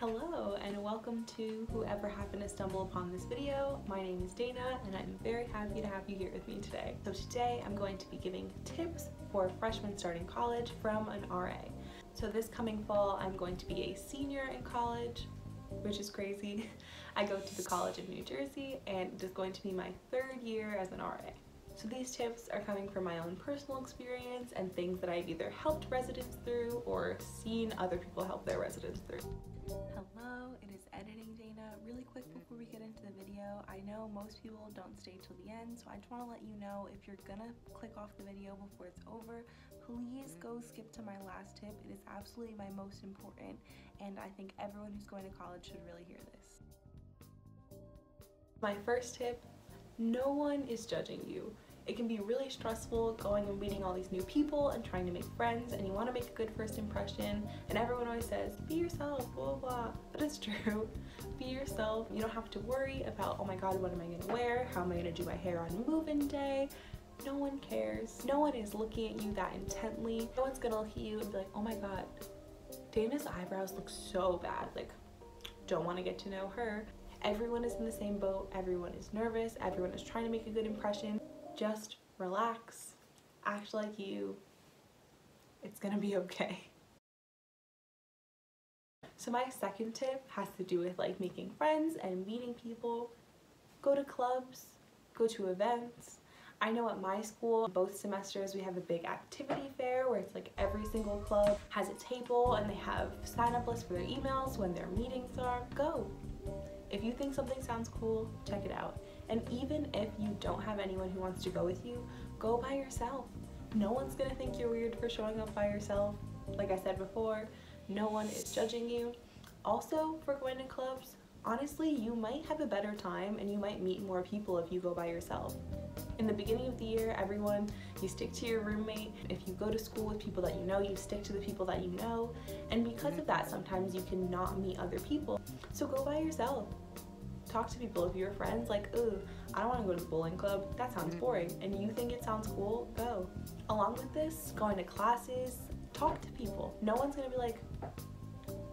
Hello and welcome to whoever happened to stumble upon this video. My name is Dana and I'm very happy to have you here with me today. So today I'm going to be giving tips for freshmen starting college from an RA. So this coming fall I'm going to be a senior in college, which is crazy. I go to the College of New Jersey and it is going to be my third year as an RA. So these tips are coming from my own personal experience and things that I've either helped residents through or seen other people help their residents through. Hello, it is Editing Dana. Really quick before we get into the video, I know most people don't stay till the end, so I just want to let you know if you're gonna click off the video before it's over, please go skip to my last tip. It is absolutely my most important, and I think everyone who's going to college should really hear this. My first tip: no one is judging you. It can be really stressful going and meeting all these new people and trying to make friends, and you want to make a good first impression, and everyone always says, be yourself, blah, blah, but it's true. Be yourself. You don't have to worry about, oh my god, what am I going to wear? How am I going to do my hair on move-in day? No one cares. No one is looking at you that intently. No one's going to look at you and be like, oh my god, Dana's eyebrows look so bad. Like, don't want to get to know her. Everyone is in the same boat. Everyone is nervous. Everyone is trying to make a good impression. Just relax, act like you. It's gonna be okay. So my second tip has to do with like making friends and meeting people. Go to clubs, go to events. I know at my school, both semesters we have a big activity fair where it's like every single club has a table and they have sign-up lists for their emails when their meetings are. Go. If you think something sounds cool, check it out. And even if you don't have anyone who wants to go with you, go by yourself. No one's gonna think you're weird for showing up by yourself. Like I said before, no one is judging you. Also, for going to clubs, honestly, you might have a better time and you might meet more people if you go by yourself. In the beginning of the year, you stick to your roommate. If you go to school with people that you know, you stick to the people that you know. And because of that, sometimes you cannot meet other people. So go by yourself. Talk to people. If you're friends, like, ooh, I don't want to go to the bowling club, that sounds boring, and you think it sounds cool, go. Along with this, going to classes, talk to people. No one's gonna be like,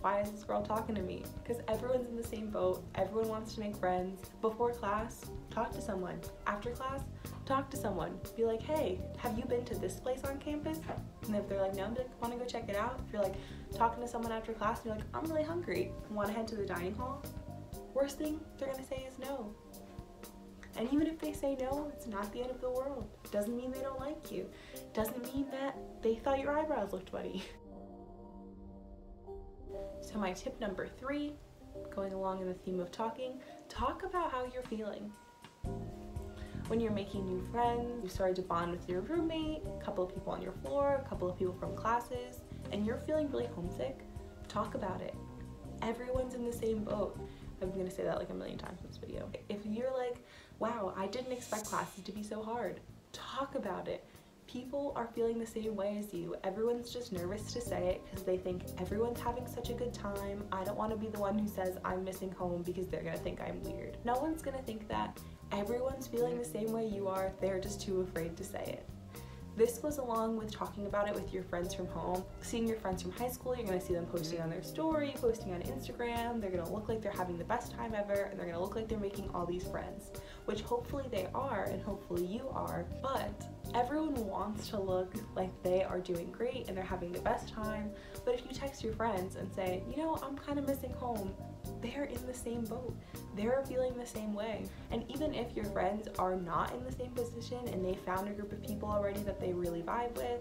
why is this girl talking to me? Because everyone's in the same boat. Everyone wants to make friends. Before class, talk to someone. After class, talk to someone. Be like, hey, have you been to this place on campus? And if they're like, no, be like, want to go check it out? If you're like talking to someone after class and you're like, I'm really hungry, want to head to the dining hall? Worst thing they're gonna say is no. And even if they say no, it's not the end of the world. Doesn't mean they don't like you. Doesn't mean that they thought your eyebrows looked funny. So my tip number 3, going along in the theme of talking, talk about how you're feeling. When you're making new friends, you started to bond with your roommate, a couple of people on your floor, a couple of people from classes, and you're feeling really homesick, talk about it. Everyone's in the same boat. I'm gonna say that like a million times in this video. If you're like, wow, I didn't expect classes to be so hard, talk about it. People are feeling the same way as you. Everyone's just nervous to say it because they think everyone's having such a good time. I don't want to be the one who says I'm missing home because they're gonna think I'm weird. No one's gonna think that. Everyone's feeling the same way you are. They're just too afraid to say it. This goes along with talking about it with your friends from home. Seeing your friends from high school, you're gonna see them posting on their story, posting on Instagram. They're gonna look like they're having the best time ever, and they're gonna look like they're making all these friends, which hopefully they are, and hopefully you are, but everyone wants to look like they are doing great and they're having the best time. But if you text your friends and say, you know, I'm kind of missing home, they're in the same boat. They're feeling the same way. And even if your friends are not in the same position and they found a group of people already that they really vibe with,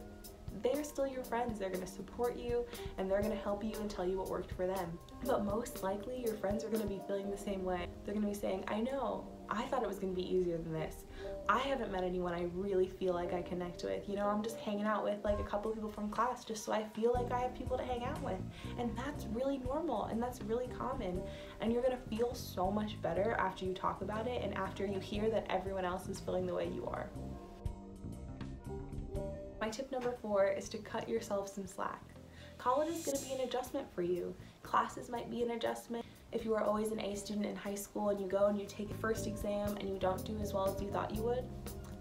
they're still your friends. They're gonna support you and they're gonna help you and tell you what worked for them. But most likely your friends are gonna be feeling the same way. They're gonna be saying, I know, I thought it was gonna be easier than this. I haven't met anyone I really feel like I connect with. You know, I'm just hanging out with like a couple of people from class just so I feel like I have people to hang out with. And that's really normal and that's really common. And you're gonna feel so much better after you talk about it and after you hear that everyone else is feeling the way you are. My tip number 4 is to cut yourself some slack. College is going to be an adjustment for you. Classes might be an adjustment. If you were always an A student in high school and you go and you take a first exam and you don't do as well as you thought you would,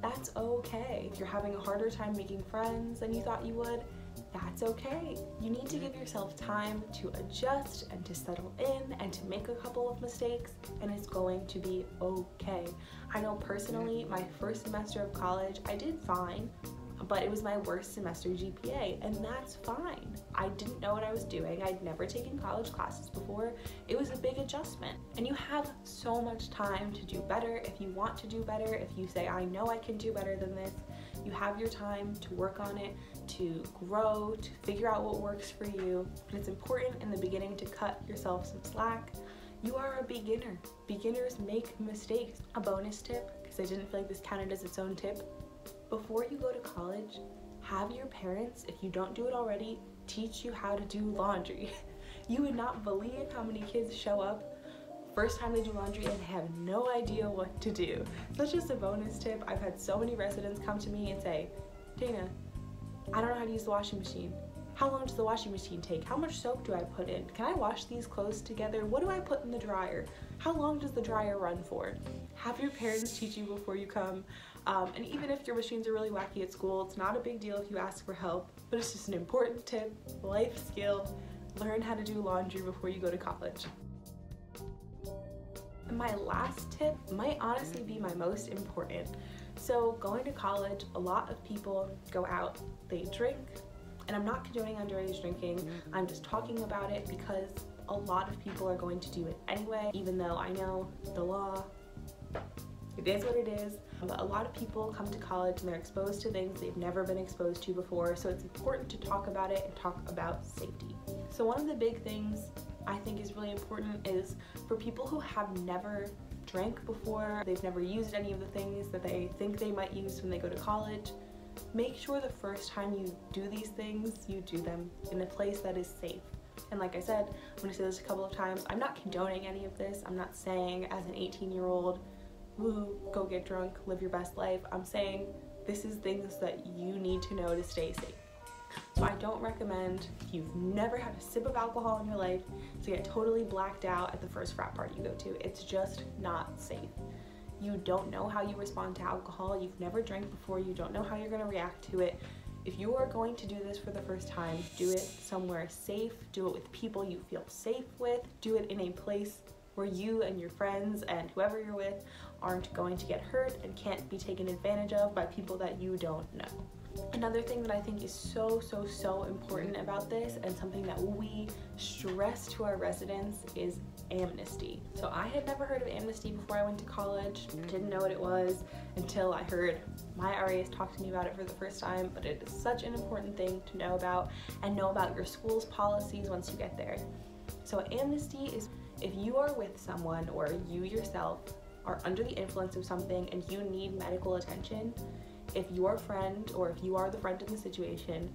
that's okay. If you're having a harder time making friends than you thought you would, that's okay. You need to give yourself time to adjust and to settle in and to make a couple of mistakes, and it's going to be okay. I know personally, my first semester of college, I did fine, but it was my worst semester GPA, and that's fine. I didn't know what I was doing. I'd never taken college classes before. It was a big adjustment, and you have so much time to do better. If you want to do better, if you say, I know I can do better than this, you have your time to work on it, to grow, to figure out what works for you. And it's important in the beginning to cut yourself some slack. You are a beginner. Beginners make mistakes. A bonus tip, because I didn't feel like this counted as its own tip, before you go to college, have your parents, if you don't do it already, teach you how to do laundry. You would not believe how many kids show up first time they do laundry and have no idea what to do. So that's just a bonus tip. I've had so many residents come to me and say, Dana, I don't know how to use the washing machine. How long does the washing machine take? How much soap do I put in? Can I wash these clothes together? What do I put in the dryer? How long does the dryer run for? Have your parents teach you before you come. And even if your machines are really wacky at school, it's not a big deal if you ask for help, but it's just an important tip, life skill. Learn how to do laundry before you go to college. And my last tip might honestly be my most important. So going to college, a lot of people go out, they drink, and I'm not condoning underage drinking, I'm just talking about it because a lot of people are going to do it anyway, even though I know the law, it is what it is. But a lot of people come to college and they're exposed to things they've never been exposed to before, so it's important to talk about it and talk about safety. So one of the big things I think is really important is for people who have never drank before, they've never used any of the things that they think they might use when they go to college, make sure the first time you do these things, you do them in a place that is safe. And like I said, I'm gonna say this a couple of times, I'm not condoning any of this. I'm not saying as an 18-year-old, woo, go get drunk, live your best life. I'm saying this is things that you need to know to stay safe. So I don't recommend, if you've never had a sip of alcohol in your life, to get totally blacked out at the first frat party you go to. It's just not safe. You don't know how you respond to alcohol. You've never drank before. You don't know how you're gonna react to it. If you are going to do this for the first time, do it somewhere safe. Do it with people you feel safe with. Do it in a place where you and your friends and whoever you're with aren't going to get hurt and can't be taken advantage of by people that you don't know. Another thing that I think is so important about this, and something that we stress to our residents, is amnesty. So I had never heard of amnesty before I went to college, didn't know what it was until I heard my RAs talk to me about it for the first time, but it is such an important thing to know about, and know about your school's policies once you get there. So amnesty is if you are with someone or you yourself are under the influence of something and you need medical attention, if your friend, or if you are the friend in the situation,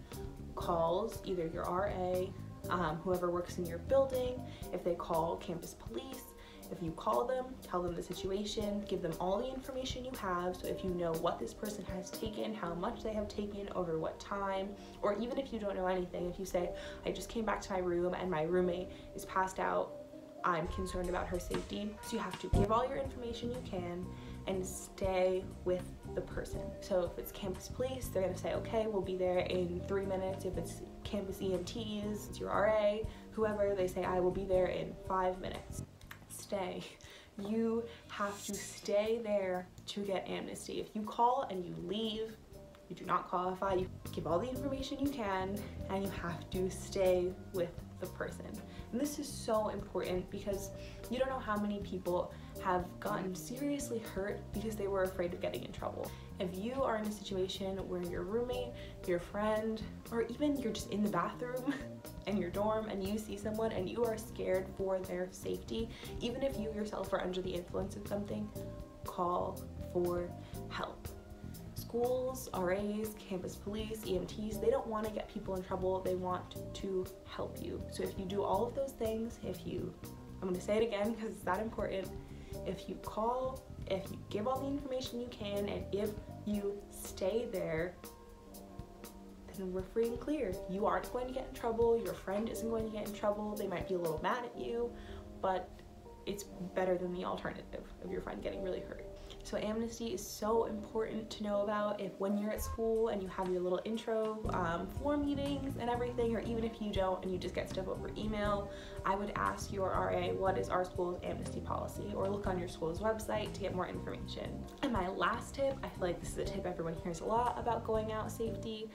calls either your RA, whoever works in your building, if they call campus police, if you call them, tell them the situation, give them all the information you have, so if you know what this person has taken, how much they have taken, over what time, or even if you don't know anything, if you say, I just came back to my room and my roommate is passed out, I'm concerned about her safety. So you have to give all your information you can and stay with the person. So if it's campus police, they're gonna say, okay, we'll be there in 3 minutes. If it's campus EMTs, it's your RA, whoever, they say, I will be there in 5 minutes. Stay. You have to stay there to get amnesty. If you call and you leave, you do not qualify. You give all the information you can, and you have to stay with the person. And this is so important because you don't know how many people have gotten seriously hurt because they were afraid of getting in trouble. If you are in a situation where your roommate, your friend, or even you're just in the bathroom in your dorm and you see someone and you are scared for their safety, even if you yourself are under the influence of something, call for help. Schools, RAs, campus police, EMTs, they don't want to get people in trouble, they want to help you. So if you do all of those things, I'm going to say it again because it's that important, if you call, if you give all the information you can, and if you stay there, then we're free and clear. You aren't going to get in trouble, your friend isn't going to get in trouble, they might be a little mad at you, but it's better than the alternative of your friend getting really hurt. So amnesty is so important to know about if when you're at school and you have your little intro floor meetings and everything, or even if you don't and you just get stuff over email, I would ask your RA what is our school's amnesty policy, or look on your school's website to get more information. And my last tip, I feel like this is a tip everyone hears a lot about going out safety,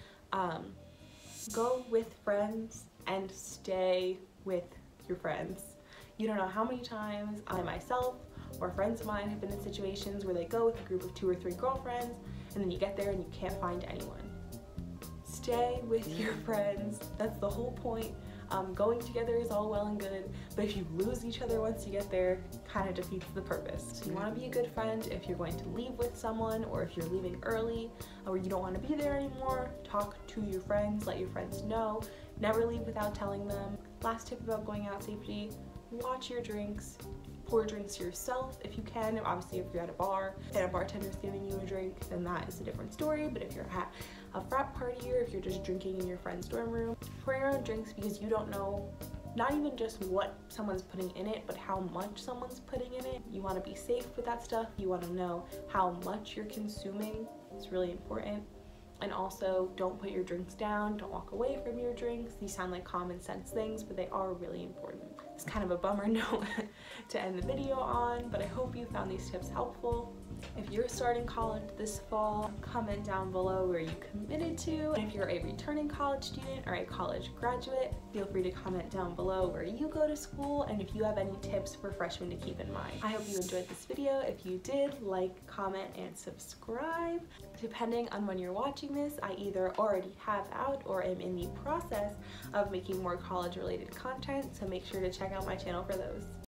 go with friends and stay with your friends. You don't know how many times I myself or friends of mine have been in situations where they go with a group of 2 or 3 girlfriends and then you get there and you can't find anyone. Stay with your friends. That's the whole point. Going together is all well and good, but if you lose each other once you get there, kind of defeats the purpose. So you want to be a good friend if you're going to leave with someone, or if you're leaving early or you don't want to be there anymore, talk to your friends, let your friends know. Never leave without telling them. Last tip about going out safety, watch your drinks. Pour drinks yourself if you can. Obviously, if you're at a bar and a bartender's giving you a drink, then that is a different story. But if you're at a frat party, or if you're just drinking in your friend's dorm room, pour your own drinks, because you don't know not even just what someone's putting in it, but how much someone's putting in it. You want to be safe with that stuff. You want to know how much you're consuming. It's really important. And also, don't put your drinks down, don't walk away from your drinks. These sound like common sense things, but they are really important. It's kind of a bummer note to end the video on, but I hope you found these tips helpful. If you're starting college this fall, comment down below where you committed to. And if you're a returning college student or a college graduate, feel free to comment down below where you go to school and if you have any tips for freshmen to keep in mind. I hope you enjoyed this video. If you did, like, comment, and subscribe. Depending on when you're watching this, I either already have out or am in the process of making more college-related content, so make sure to check out my channel for those.